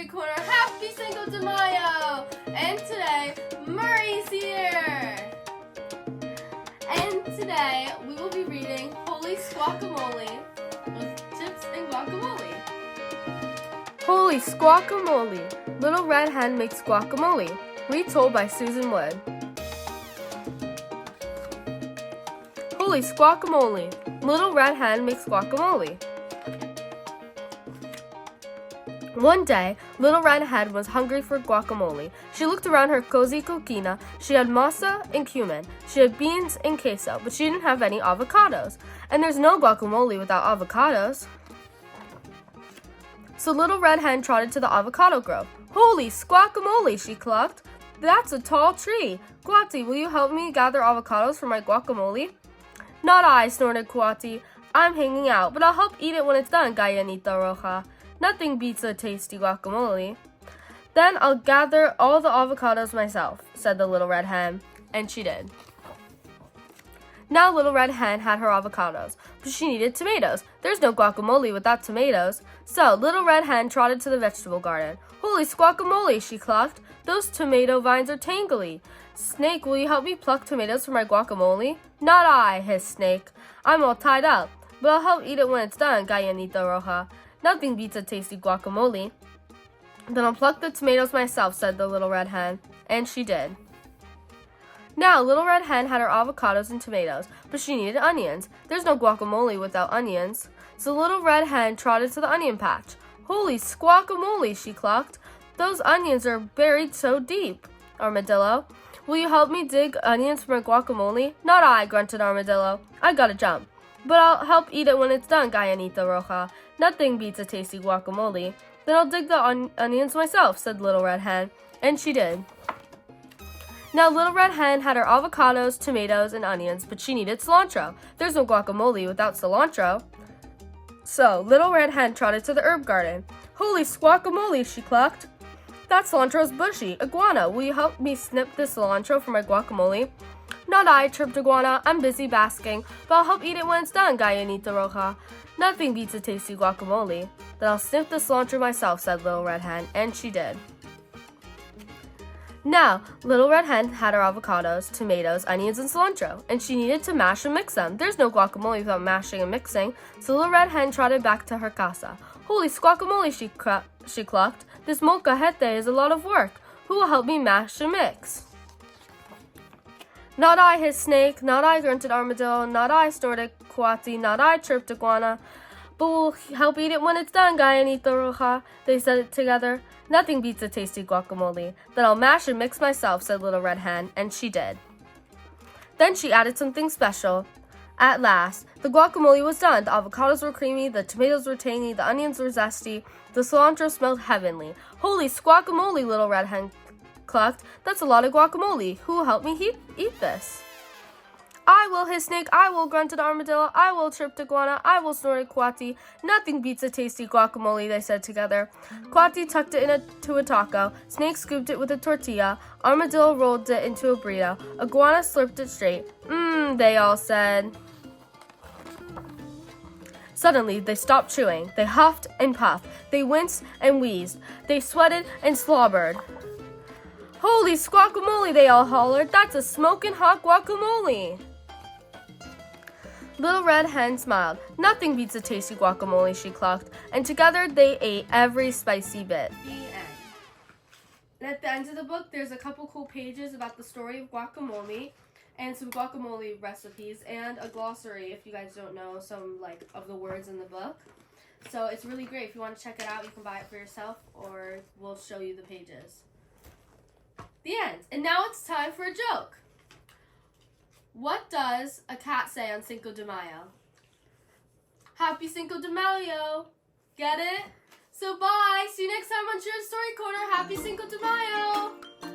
Story Corner. Happy Cinco de Mayo! And today, Murray's here! And today, we will be reading Holy Squawkamole with chips and guacamole. Holy Squawkamole! Little Red Hen Makes Guacamole. Retold by Susan Wood. Holy Squawkamole! Little Red Hen Makes Guacamole. One day, Little Red Hen was hungry for guacamole. She looked around her cozy coquina. She had masa and cumin. She had beans and queso, but she didn't have any avocados. And there's no guacamole without avocados. So Little Red Hen trotted to the avocado grove. Holy Squawkamole, she clucked. That's a tall tree. Quati, will you help me gather avocados for my guacamole? Not I, snorted Quati. I'm hanging out, but I'll help eat it when it's done, Gallinita Roja. Nothing beats a tasty guacamole. Then I'll gather all the avocados myself, said the Little Red Hen, and she did. Now Little Red Hen had her avocados, but she needed tomatoes. There's no guacamole without tomatoes. So Little Red Hen trotted to the vegetable garden. Holy Squawkamole, she clucked. Those tomato vines are tangly. Snake, will you help me pluck tomatoes for my guacamole? Not I, hissed Snake. I'm all tied up, but I'll help eat it when it's done, Gallinita Roja. Nothing beats a tasty guacamole. Then I'll pluck the tomatoes myself, said the Little Red Hen, and she did. Now, Little Red Hen had her avocados and tomatoes, but she needed onions. There's no guacamole without onions. So Little Red Hen trotted to the onion patch. Holy Squawkamole, she clucked. Those onions are buried so deep. Armadillo, will you help me dig onions for my guacamole? Not I, grunted Armadillo. I gotta jump. But I'll help eat it when it's done, Gallinita Roja. Nothing beats a tasty guacamole. Then I'll dig the onions myself, said Little Red Hen, and she did. Now Little Red Hen had her avocados, tomatoes, and onions, but she needed cilantro. There's no guacamole without cilantro. So Little Red Hen trotted to the herb garden. Holy Squawkamole, she clucked. That cilantro's bushy. Iguana, will you help me snip this cilantro for my guacamole? Not I, chirped Iguana. I'm busy basking, but I'll help eat it when it's done, Gallinita Roja. Nothing beats a tasty guacamole. Then I'll snip the cilantro myself, said Little Red Hen, and she did. Now, Little Red Hen had her avocados, tomatoes, onions, and cilantro, and she needed to mash and mix them. There's no guacamole without mashing and mixing, so Little Red Hen trotted back to her casa. Holy Squawkamole, she clucked. This molcajete is a lot of work. Who will help me mash and mix? Not I, hissed Snake. Not I, grunted Armadillo. Not I, snorted Quati. Not I, chirped Iguana. But we'll help eat it when it's done, Gallinita Roja. They said it together. Nothing beats a tasty guacamole. Then I'll mash and mix myself, said Little Red Hen, and she did. Then she added something special. At last, the guacamole was done. The avocados were creamy, the tomatoes were tangy, the onions were zesty, the cilantro smelled heavenly. Holy Squawkamole, Little Red Hen clucked. That's a lot of guacamole. Who will help me eat this? I will, hissed Snake. I will, grunted Armadillo. I will, chirped Iguana. I will, snorted Quati. Nothing beats a tasty guacamole, they said together. Quati tucked it into a taco. Snake scooped it with a tortilla. Armadillo rolled it into a burrito. Iguana slurped it straight. They all said. Suddenly, they stopped chewing. They huffed and puffed. They winced and wheezed. They sweated and slobbered. Holy Squawkamole, they all hollered. That's a smoking hot guacamole. Little Red Hen smiled. Nothing beats a tasty guacamole, she clucked. And together they ate every spicy bit. The end. And at the end of the book, there's a couple cool pages about the story of guacamole and some guacamole recipes and a glossary if you guys don't know some of the words in the book. So it's really great. If you want to check it out, you can buy it for yourself or we'll show you the pages. The end. And now it's time for a joke. What does a cat say on Cinco de Mayo? Happy Cinco de Mayo. Get it? So bye. See you next time on Shira's Story Corner. Happy Cinco de Mayo.